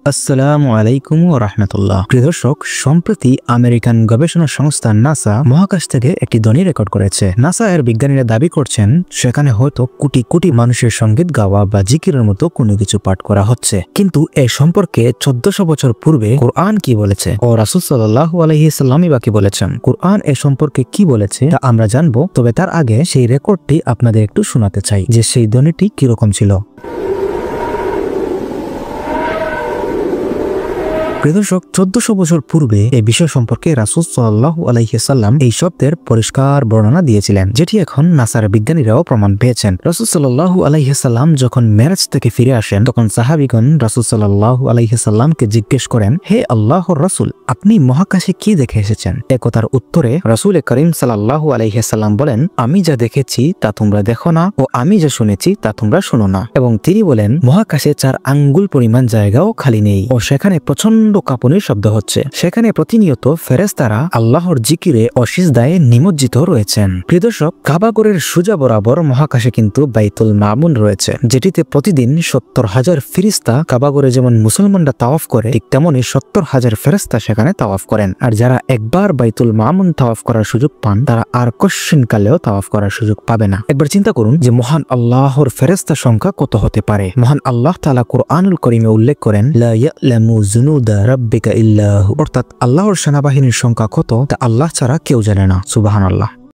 আসসালামু আলাইকুম ওয়া রাহমাতুল্লাহ। প্রিয় দর্শক, সম্প্রতি আমেরিকান গবেষণা সংস্থা নাসা মহাকাশ থেকে একটি ধ্বনি রেকর্ড করেছে। নাসা এর বিজ্ঞানীরা দাবি করছেন সেখানে হয়তো কোটি কোটি মানুষের সঙ্গীত গাওয়া বা জিকিরের মতো কোনো কিছু পাঠ করা হচ্ছে। কিন্তু এ সম্পর্কে 1400 বছর পূর্বে কোরআন কি বলেছে ও রাসূল সাল্লাল্লাহু আলাইহি সাল্লামই বা কি বলেছেন, কোরআন এ সম্পর্কে কি বলেছে তা আমরা জানবো। তবে তার আগে সেই রেকর্ডটি আপনাদের একটু শোনাতে চাই যে সেই ধ্বনিটি কিরকম ছিল। প্রিয় দর্শক, 1400 বছর পূর্বে এই বিষয় সম্পর্কে রাসূল সাল্লাল্লাহু আলাইহি সাল্লাম এই শব্দের পরিষ্কার বর্ণনা দিয়েছিলেন, যেটি এখন নাসার বিজ্ঞানীরাও প্রমাণ পেয়েছেন। রাসূল সাল্লাল্লাহু আলাইহি সাল্লাম যখন মেরাজ থেকে ফিরে আসেন, তখন সাহাবীগণ রাসূল সাল্লাল্লাহু আলাইহি সাল্লামকে জিজ্ঞেস করেন, হে আল্লাহর রাসূল, আপনি মহাকাশে কি দেখে এসেছেন? একথার উত্তরে রাসূল করিম সাল্লাল্লাহু আলাইহি সাল্লাম বলেন, আমি যা দেখেছি তা তোমরা দেখো না ও আমি যা শুনেছি তা তোমরা শোনো না। এবং তিনি বলেন, মহাকাশে 4 আঙ্গুল পরিমাণ জায়গাও খালি নেই ও সেখানে প্রচন্ড কাঁপুনির শব্দ হচ্ছে। সেখানে প্রতিনিয়ত ফেরেশতারা আল্লাহর জিকিরে ও সিজদায় নিমজ্জিত রয়েছেন। প্রিয় দর্শক, কাবাগরের সোজা বরাবর মহাকাশে কিন্তু বাইতুল মামুন রয়েছে, যেটিতে প্রতিদিন 70,000 ফেরেশতা কাবাগরে যেমন মুসলমানরা তাওয়াফ করে, ঠিক তেমনি 70,000 ফেরেশতা সেখানে তাওয়াফ করেন। আর যারা একবার বাইতুল মামুন তাওয়াফ করার সুযোগ পান, তারা আর কশ্চিনকালেও তাওয়াফ করার সুযোগ পাবে না। একবার চিন্তা করুন যে মহান আল্লাহর ফেরেশতা সংখ্যা কত হতে পারে। মহান আল্লাহ তাআলা কুরআনুল কারীমে উল্লেখ করেন, লা ইয়ালামু জুনুদা রাব্বিকা ইল্লাহু, অর্থাৎ আল্লাহর সেনাবাহিনীর সংখ্যা কত তা আল্লাহ ছাড়া কেউ জানে না। সুবহানাল্লাহ।